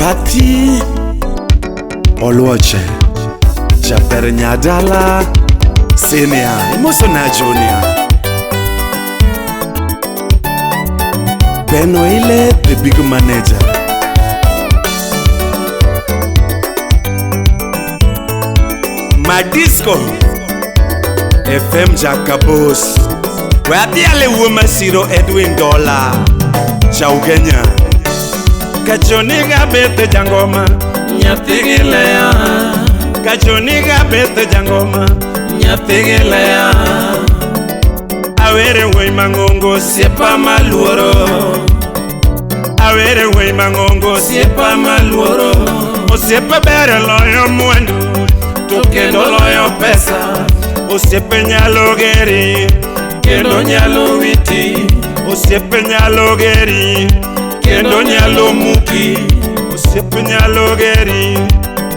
Pati Oluoche Japer Nyadala Senior Mosona Junior Beno Ile the big manager Madisco FM Jacobos Wabiale Womasiro Edwin Dollar Chaugenya Kachoniga bete jangoma Nyatigilea Kachoniga bete jangoma Nyatigilea Awere wey mangongo Siepa maluoro Awere wey mangongo Siepa maluoro O siepa bere loyo mwendu Tukendo loyo pesa O siepe nyalo geri Kendo nyalo witi O siepe nyalo geri Kendo nyalo muki Osiepe nyalo geri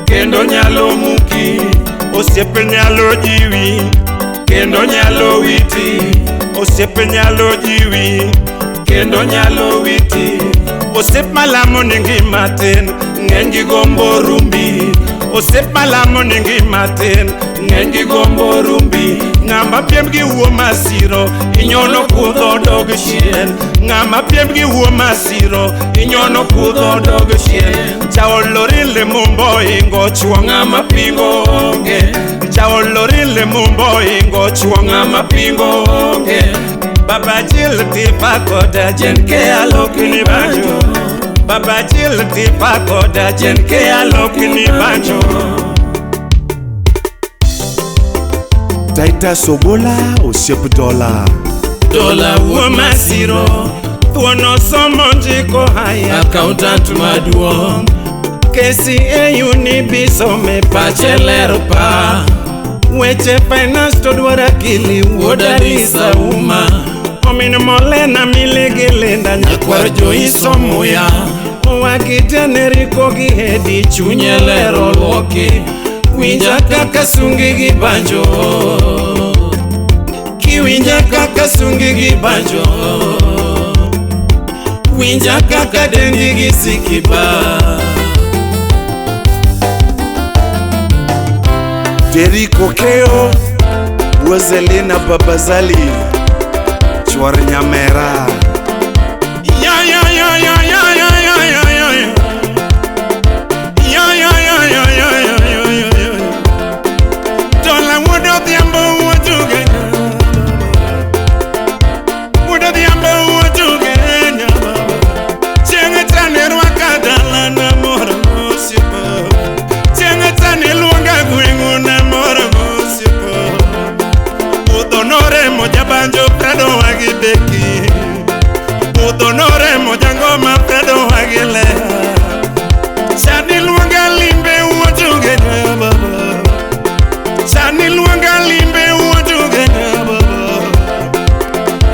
Kendo nyalo muki Osiepe nyalo jiwi Kendo nyalo witi Osiepe nyalo jiwi Kendo nyalo witi Osiep malamo ningi matin Ngengi gombo rumbi Osiep malamo ningi matin Ngengi gombo rumbi Ngama piem gi uo masiro Inyono kudho dog shien Ngama piem gi uo masiro Inyono kudho dog shien Chaolorile mumbo ingo chua ngama pingo onge Chaolorile mumbo ingo chua ngama pingo onge Baba Jil tipa koda jenke alokini banjo Baba Jil tipa koda jenke alokini banjo Taita Sobola Osiep Dollar Dollar Woma Zero Tuono Somonjiko Haya Accountant Maduong Kesi Unibiso me Pachelero pa Weche finance to dwara kili Wodarisa uma Omino molena miligilenda Nyakwar Joiso muya Wakitene kogi hedi Chunyelero loki Winja kaka sungi gi banjo Kiwinja kaka sungi gi banjo Winja kaka dengi gi sikiba Deriko Keo Wozelina Babazali Chwar Nyamera Ya ya ya ya ya ya ya ya ya Ya ya ya ya ya ya Dola wodo diambo wojuge Wodo diambo wojuge Chenga tane rwakadala na mora mosipa Chenga tane luanga gwengu na mora mosipa Udonore moja banjo prado wagibeki Udonore moja ngoma prado wagilea Shani luanga limbe wojuge na baba Shani luanga limbe wojuge na baba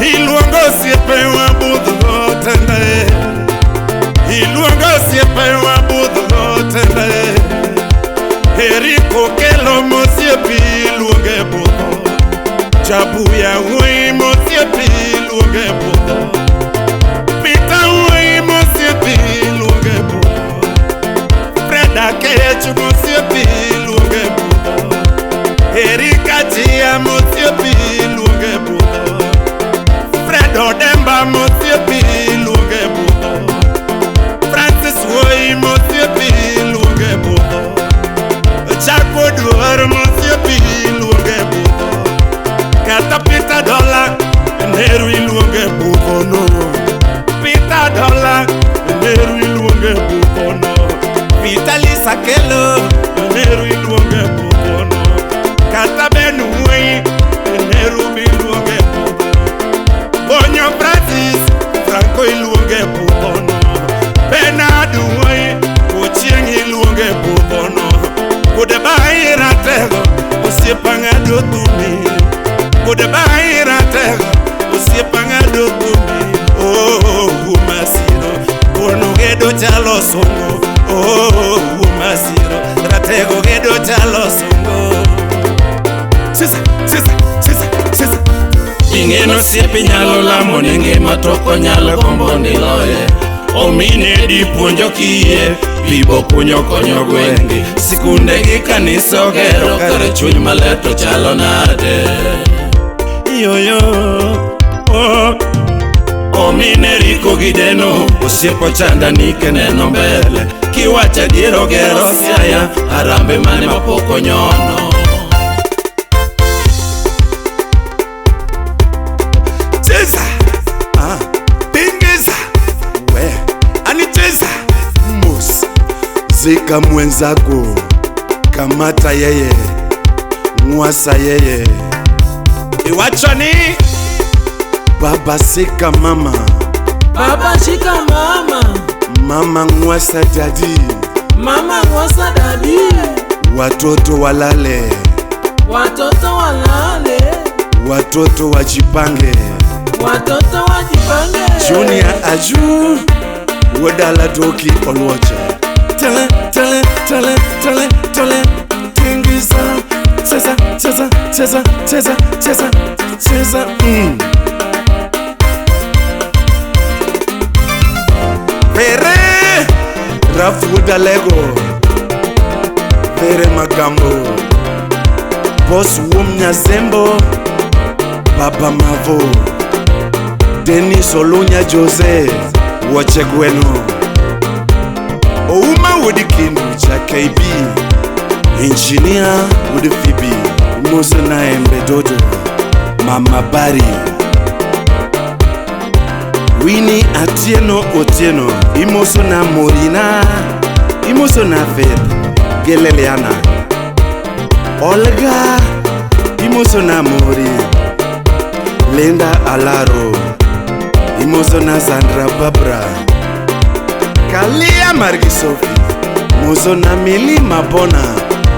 Iluango siepe wabudho tende Iluango siepe wabudho tende Eriko kelo mosiepi luange budho Chabuya ui mosiepi luange budho Pita ui mosiepi luange budho Freda kechu mosiepi luange budho Erika tia mosiepi luange budho Fredo demba mosiepi luange budho Francis ui mosiepi luange budho Chakwo duar mosiepi luange budho Kata Pita Dollar Neru iluange budho no Pita Dollar Neru iluange budho no Pita Lisa Kelo Neru iluange budho no Kata Benu Wei Neru iluange budho Bonyo Francis Franco iluange budho no Bernardo Wei Ochieng iluange budho no Kude bahira tego Osiepanga do tumi Kude bahira tego Osiepanga do tumi Oh, Womasiro Kono gedo chalo songo Oh, Womasiro Ratego gedo chalo songo Sisa Ingeno siepi nyalo lamo ningi matoko nyalo kombo niloye Omine di puonjo kiye pibo kunyo konyo gwenge sikunde gi kanisa ogero kare chuny maleto chalo nade yoyo omine riko gideno osiepo chanda nike neno mbele kiwacha diero gero siaya arambe mane mapoko nyono cheza pingeza we anicheza mus zika mwenzako kamata yeye mwasa yeye iwachani baba sika mama baba shika mama mama mwasa dadi mama mwasa dadi watoto walale watoto walale watoto wajipange watoto wajipange Junior aju wadala doki olwacha tele tele tele tele tele tingiza cheza cheza cheza cheza cheza cheza Pere Rafu Dalego Pere Magambo Boss Wumnya Zembo Baba Mavo Denis Olunya Jose Wachegweno Ouma Wodikindu cha KB Engineer Wodi Phoebe Musa Naembe Dodo Mama Bari Winnie Atieno Otieno Imoso na Morina Imoso na Fed Geleleana Olga Imoso na Mori Linda Alaro Imoso na Sandra Babra Kalia Margi Sophie Moso na Mili Mabona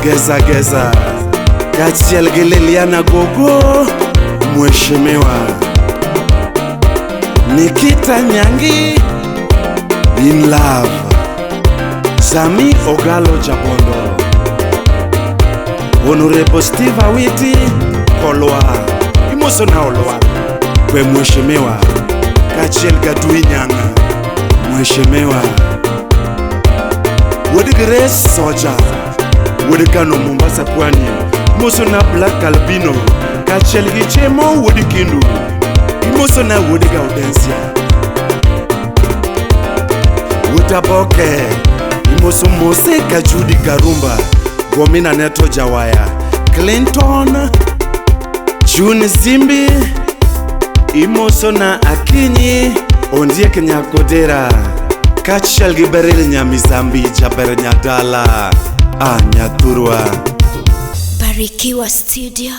Geza Geza Kachiel Geleleana Gogo Mheshimiwa Nikita Nyangi In Love Sami Ogalo Jabondo Honorable Steve Awiti Kolwa Imoso na Olwa Kwe mheshimiwa Kachiel Gadui Nyanga Mheshimiwa Wodi Grace Soja Wodi Kano Mombasa Pwani Imoso na Black Albino Kachiel Gichemo Wodi Kindu Imoso na Wodi Gaudensia Utaboke Imoso Mose Kajudi Garumba Gomina Neto Jawaya Clinton June Zimbi Imoso na Akinyi Ondie Kenyakodera Kachiel Giberil Nyamizambi Jaber Nyadala Nyaturwa Barikiwa Studio.